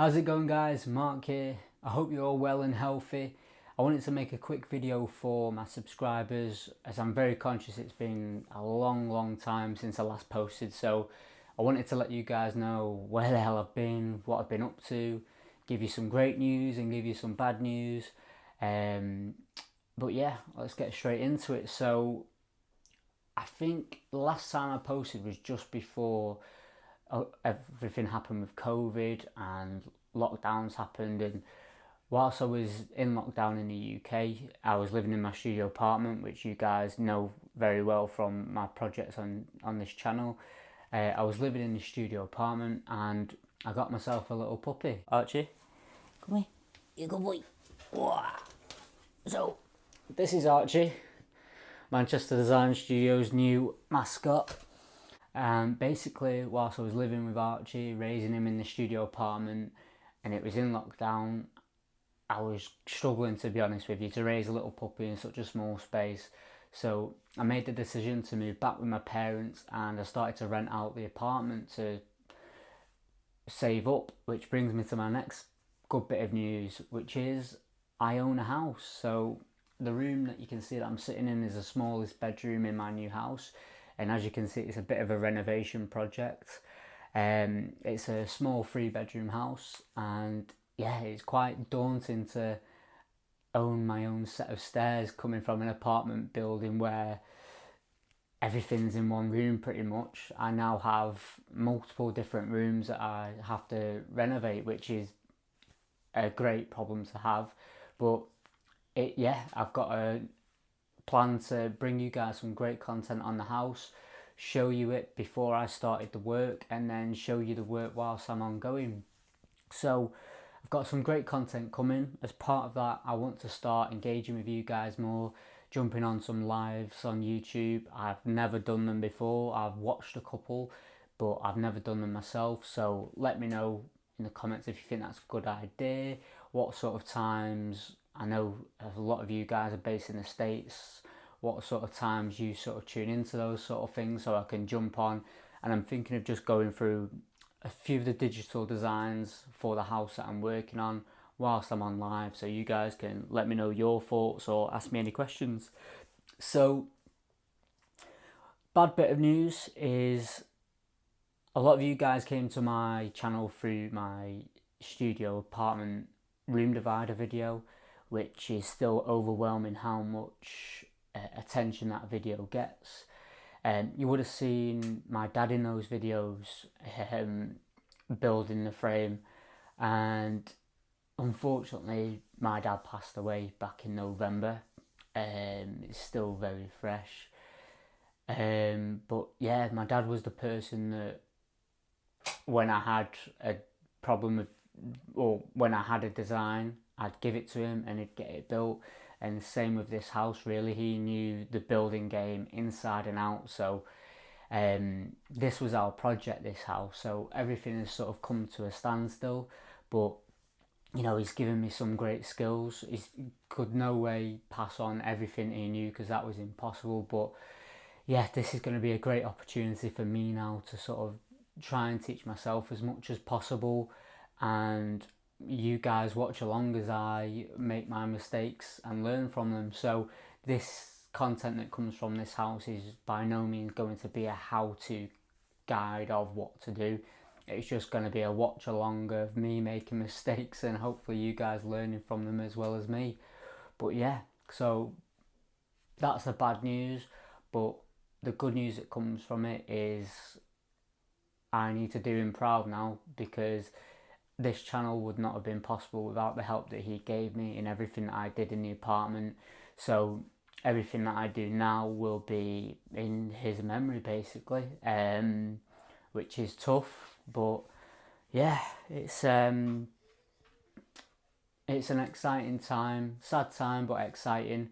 How's it going, guys? Mark here. I hope you're all well and healthy. I wanted to make a quick video for my subscribers as I'm very conscious it's been a long time since I last posted, so I wanted to let you guys know where the hell I've been, what I've been up to, give you some great news and give you some bad news. But yeah, let's get straight into it. So I think the last time I posted was just before everything happened with COVID and lockdowns happened. And whilst I was in lockdown in the UK, I was living in my studio apartment, which you guys know very well from my projects on this channel. I was living in the studio apartment and I got myself a little puppy. Archie, come here, you good boy. So this is Archie, Manchester Design Studios' new mascot. Basically, whilst I was living with Archie, raising him in the studio apartment, and it was in lockdown, I was struggling, to be honest with you, to raise a little puppy in such a small space. So I made the decision to move back with my parents, and I started to rent out the apartment to save up, which brings me to my next good bit of news, which is I own a house. So the room that you can see that I'm sitting in is the smallest bedroom in my new house. And as you can see, it's a bit of a renovation project. It's a small 3-bedroom house, and yeah, it's quite daunting to own my own set of stairs coming from an apartment building where everything's in one room pretty much. I now have multiple different rooms that I have to renovate, which is a great problem to have. But I've got a plan to bring you guys some great content on the house, show you it before I started the work, and then show you the work whilst I'm ongoing. So I've got some great content coming. As part of that, I want to start engaging with you guys more, jumping on some lives on YouTube. I've never done them before. I've watched a couple, but I've never done them myself. So let me know in the comments if you think that's a good idea, what sort of times. I know a lot of you guys are based in the States, what sort of times you sort of tune into those sort of things, so I can jump on. And I'm thinking of just going through a few of the digital designs for the house that I'm working on whilst I'm on live, so you guys can let me know your thoughts or ask me any questions. So bad bit of news is a lot of you guys came to my channel through my studio apartment room divider video, which is still overwhelming how much attention that video gets. You would have seen my dad in those videos building the frame, and unfortunately my dad passed away back in November. It's still very fresh. But yeah, my dad was the person that when I had a problem with, or when I had a design, I'd give it to him and he'd get it built. And same with this house, really. He knew the building game inside and out. So this was our project, this house. So everything has sort of come to a standstill. But, you know, he's given me some great skills. He could no way pass on everything he knew because that was impossible. But yeah, this is going to be a great opportunity for me now to sort of try and teach myself as much as possible, and you guys watch along as I make my mistakes and learn from them. So this content that comes from this house is by no means going to be a how-to guide of what to do. It's just going to be a watch along of me making mistakes and hopefully you guys learning from them as well as me. But yeah, so that's the bad news. But the good news that comes from it is I need to do him proud now, because this channel would not have been possible without the help that he gave me in everything that I did in the apartment. So everything that I do now will be in his memory, basically, which is tough. But yeah, it's an exciting time, sad time, but exciting.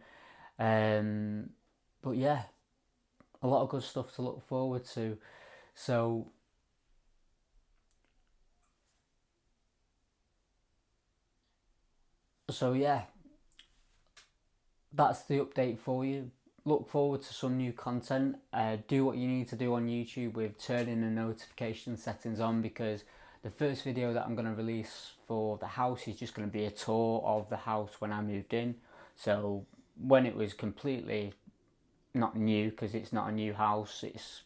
But yeah, a lot of good stuff to look forward to. So yeah, that's the update for you. Look forward to some new content. Do what you need to do on YouTube with turning the notification settings on, because The first video that I'm going to release for the house is just going to be a tour of the house when I moved in. So when it was completely not new, because it's not a new house, it's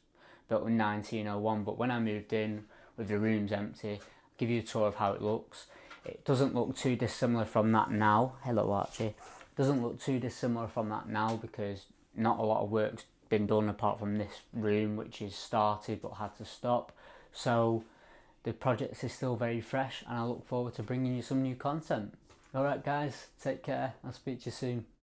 built in 1901, but when I moved in with the rooms empty, I'll give you a tour of how it looks. It doesn't look too dissimilar from that now. Hello Archie. Doesn't look too dissimilar from that now because not a lot of work's been done apart from this room, which is started but had to stop. So the project is still very fresh and I look forward to bringing you some new content. Alright guys, take care, I'll speak to you soon.